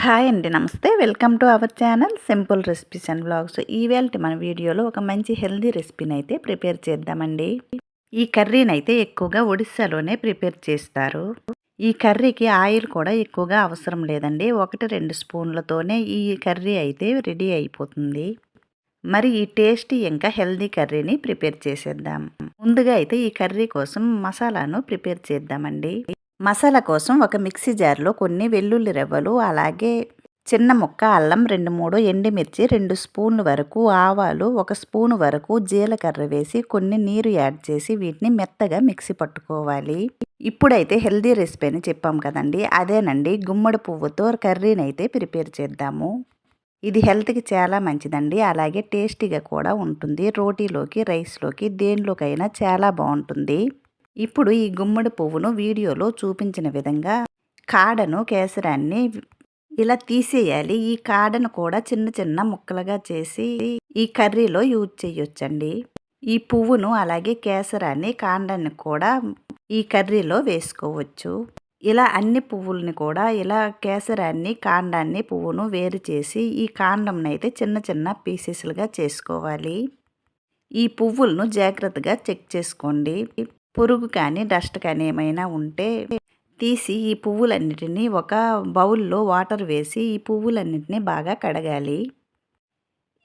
Hi అండి. నమస్తే. Welcome to our channel simple recipes and vlogs. ఈవేళటి మన వీడియోలో ఒక మంచి హెల్తీ రెసిపీని అయితే ప్రిపేర్ చేద్దామండి. ఈ కర్రీని అయితే ఎక్కువగా ఒడిస్సాలోనే ప్రిపేర్ చేస్తారు. ఈ కర్రీకి ఆయిల్ కూడా ఎక్కువగా అవసరం లేదండి. 1-2 స్పూన్లతోనే ఈ కర్రీ అయితే రెడీ అయిపోతుంది. మరి ఈ టేస్టీ ఇంకా హెల్తీ కర్రీని ప్రిపేర్ చేసేద్దాం. ముందుగా అయితే ఈ కర్రీ కోసం మసాలాను ప్రిపేర్ చేద్దామండి. మసాలా కోసం ఒక మిక్సీ జార్లో కొన్ని వెల్లుల్లి రెవ్వలు, అలాగే చిన్న ముక్క అల్లం, 2-3 ఎండుమిర్చి, 2 స్పూన్ల వరకు ఆవాలు, 1 స్పూను వరకు జీలకర్ర వేసి కొన్ని నీరు యాడ్ చేసి వీటిని మెత్తగా మిక్సీ పట్టుకోవాలి. ఇప్పుడైతే హెల్దీ రెసిపీ అని చెప్పాం కదండి, అదేనండి గుమ్మడి పువ్వుతో కర్రీని అయితే ప్రిపేర్ చేద్దాము. ఇది హెల్త్కి చాలా మంచిదండి, అలాగే టేస్టీగా కూడా ఉంటుంది. రోటీలోకి, రైస్లోకి, దేనిలోకైనా చాలా బాగుంటుంది. ఇప్పుడు ఈ గుమ్మడి పువ్వును వీడియోలో చూపించిన విధంగా కాడను, కేసరాన్ని ఇలా తీసేయాలి. ఈ కాడను కూడా చిన్న చిన్న ముక్కలుగా చేసి ఈ కర్రీలో యూజ్ చేయొచ్చండి. ఈ పువ్వును అలాగే కేసరాన్ని, కాండాన్ని కూడా ఈ కర్రీలో వేసుకోవచ్చు. ఇలా అన్ని పువ్వుల్ని కూడా ఇలా కేసరాన్ని, కాండాన్ని, పువ్వును వేరు చేసి ఈ కాండంనైతే చిన్న చిన్న పీసెస్లుగా చేసుకోవాలి. ఈ పువ్వులను జాగ్రత్తగా చెక్ చేసుకోండి. పురుగు కానీ, డస్ట్ కానీ ఏమైనా ఉంటే తీసి ఈ పువ్వులన్నిటినీ ఒక బౌల్లో వాటర్ వేసి ఈ పువ్వులన్నిటినీ బాగా కడగాలి.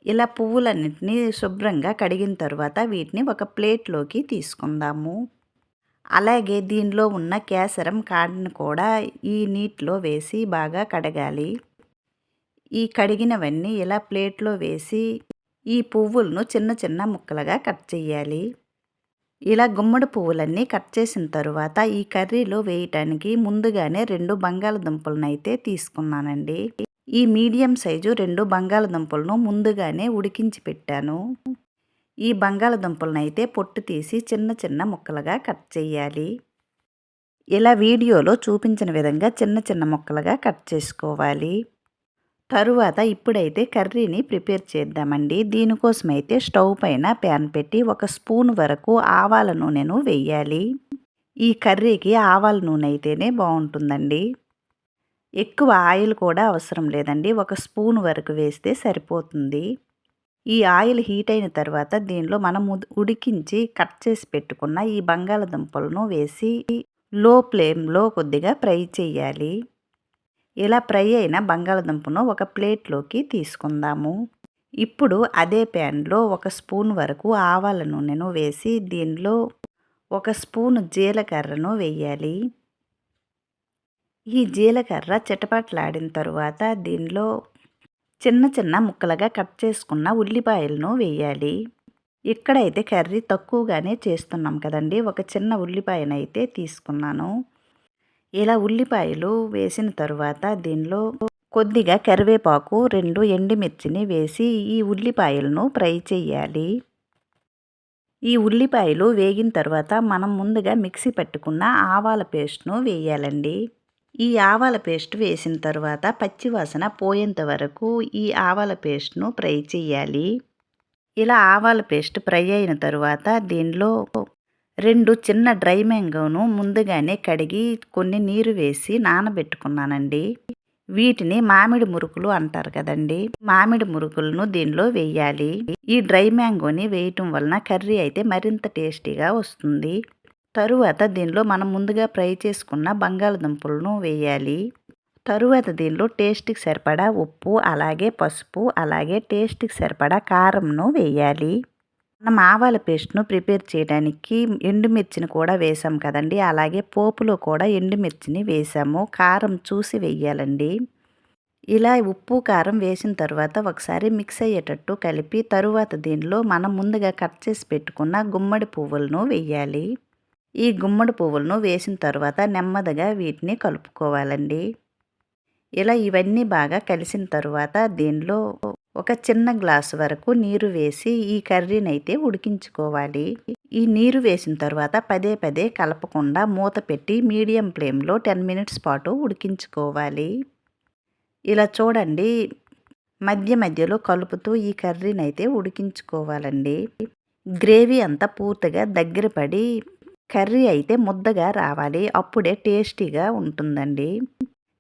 ఇలా పువ్వులన్నిటినీ శుభ్రంగా కడిగిన తర్వాత వీటిని ఒక ప్లేట్లోకి తీసుకుందాము. అలాగే దీనిలో ఉన్న కేసరం కాడను కూడా ఈ నీటిలో వేసి బాగా కడగాలి. ఈ కడిగినవన్నీ ఇలా ప్లేట్లో వేసి ఈ పువ్వులను చిన్న చిన్న ముక్కలుగా కట్ చేయాలి. ఇలా గుమ్మడి పువ్వులన్నీ కట్ చేసిన తరువాత ఈ కర్రీలో వేయటానికి ముందుగానే 2 బంగాళదుంపలను అయితే తీసుకున్నానండి. ఈ మీడియం సైజు 2 బంగాళదుంపలను ముందుగానే ఉడికించి పెట్టాను. ఈ బంగాళదుంపలను అయితే పొట్టు తీసి చిన్న చిన్న ముక్కలుగా కట్ చేయాలి. ఇలా వీడియోలో చూపించిన విధంగా చిన్న చిన్న ముక్కలుగా కట్ చేసుకోవాలి. తరువాత ఇప్పుడైతే కర్రీని ప్రిపేర్ చేద్దామండి. దీనికోసమైతే స్టవ్ పైన ప్యాన్ పెట్టి 1 స్పూన్ వరకు ఆవాల నూనెను వేయాలి. ఈ కర్రీకి ఆవాల నూనె అయితేనే బాగుంటుందండి. ఎక్కువ ఆయిల్ కూడా అవసరం లేదండి. 1 స్పూన్ వరకు వేస్తే సరిపోతుంది. ఈ ఆయిల్ హీట్ అయిన తర్వాత దీనిలో మనం ఉడికించి కట్ చేసి పెట్టుకున్న ఈ బంగాళదుంపలను వేసి లో ఫ్లేమ్లో కొద్దిగా ఫ్రై చేయాలి. ఇలా ఫ్రై అయిన బంగాళదుంపను ఒక ప్లేట్లోకి తీసుకుందాము. ఇప్పుడు అదే ప్యాన్లో 1 స్పూన్ వరకు ఆవాల నూనెను వేసి దీనిలో 1 స్పూను జీలకర్రను వేయాలి. ఈ జీలకర్ర చిటపటలాడిన తరువాత దీనిలో చిన్న చిన్న ముక్కలుగా కట్ చేసుకున్న ఉల్లిపాయలను వేయాలి. ఇక్కడైతే కర్రీ తక్కువగానే చేస్తున్నాం కదండి, ఒక చిన్న ఉల్లిపాయనైతే తీసుకున్నాను. ఇలా ఉల్లిపాయలు వేసిన తరువాత దీనిలో కొద్దిగా కరివేపాకు, 2 ఎండుమిర్చిని వేసి ఈ ఉల్లిపాయలను ఫ్రై చేయాలి. ఈ ఉల్లిపాయలు వేగిన తర్వాత మనం ముందుగా మిక్సీ పట్టుకున్న ఆవాల పేస్ట్ను వేయాలండి. ఈ ఆవాల పేస్ట్ వేసిన తర్వాత పచ్చివాసన పోయేంత వరకు ఈ ఆవాల పేస్ట్ను ఫ్రై చేయాలి. ఇలా ఆవాల పేస్ట్ ఫ్రై అయిన తరువాత దీనిలో 2 చిన్న డ్రై మ్యాంగోను ముందుగానే కడిగి కొన్ని నీరు వేసి నానబెట్టుకున్నానండి. వీటిని మామిడి మురుకులు అంటారు కదండి. మామిడి మురుకులను దీనిలో వేయాలి. ఈ డ్రై మ్యాంగోని వేయటం వలన కర్రీ అయితే మరింత టేస్టీగా వస్తుంది. తరువాత దీనిలో మనం ముందుగా ఫ్రై చేసుకున్న బంగాళదుంపలను వేయాలి. తరువాత దీనిలో టేస్ట్కి సరిపడా ఉప్పు, అలాగే పసుపు, అలాగే టేస్ట్కి సరిపడా కారంను వేయాలి. మనం ఆవాల పేస్ట్ను ప్రిపేర్ చేయడానికి ఎండుమిర్చిని కూడా వేసాం కదండి, అలాగే పోపులో కూడా ఎండుమిర్చిని వేసాము. కారం చూసి వేయాలండి. ఇలా ఉప్పు, కారం వేసిన తర్వాత ఒకసారి మిక్స్ అయ్యేటట్టు కలిపి తరువాత దీనిలో మనం ముందుగా కట్ చేసి పెట్టుకున్న గుమ్మడి పువ్వులను వేయాలి. ఈ గుమ్మడి పువ్వులను వేసిన తర్వాత నెమ్మదిగా వీటిని కలుపుకోవాలండి. ఇలా ఇవన్నీ బాగా కలిసిన తరువాత దీనిలో ఒక చిన్న గ్లాసు వరకు నీరు వేసి ఈ కర్రీని అయితే ఉడికించుకోవాలి. ఈ నీరు వేసిన తర్వాత పదే పదే కలపకుండా మూత పెట్టి మీడియం ఫ్లేమ్లో 10 మినిట్స్ పాటు ఉడికించుకోవాలి. ఇలా చూడండి, మధ్య మధ్యలో కలుపుతూ ఈ కర్రీని అయితే ఉడికించుకోవాలండి. గ్రేవీ అంతా పూర్తిగా దగ్గర పడి కర్రీ అయితే ముద్దగా రావాలి. అప్పుడే టేస్టీగా ఉంటుందండి.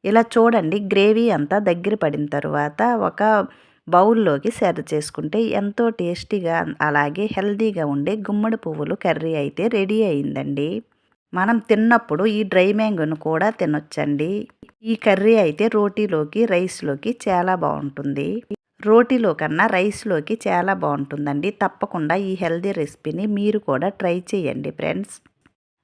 ఇలా చూడండి గ్రేవీ అంతా దగ్గర పడిన తర్వాత ఒక బౌల్లోకి సర్వ్ చేసుకుంటే ఎంతో టేస్టీగా అలాగే హెల్తీగా ఉండే గుమ్మడి పువ్వులు కర్రీ అయితే రెడీ అయిందండి. మనం తిన్నప్పుడు ఈ డ్రై మ్యాంగోను కూడా తినొచ్చండి. ఈ కర్రీ అయితే రోటీలోకి రైస్లోకి చాలా బాగుంటుంది. రోటీలో కన్నా రైస్లోకి చాలా బాగుంటుందండి. తప్పకుండా ఈ హెల్తీ రెసిపీని మీరు కూడా ట్రై చేయండి ఫ్రెండ్స్.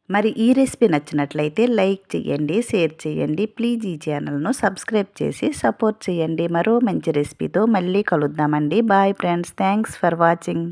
మరి ఈ రెసిపీ నచ్చినట్లయితే లైక్ చేయండి, షేర్ చేయండి. ప్లీజ్ ఈ ఛానల్ను సబ్స్క్రైబ్ చేసి సపోర్ట్ చేయండి. మరో మంచి రెసిపీతో మళ్ళీ కలుద్దామండి. Bye friends. Thanks for watching.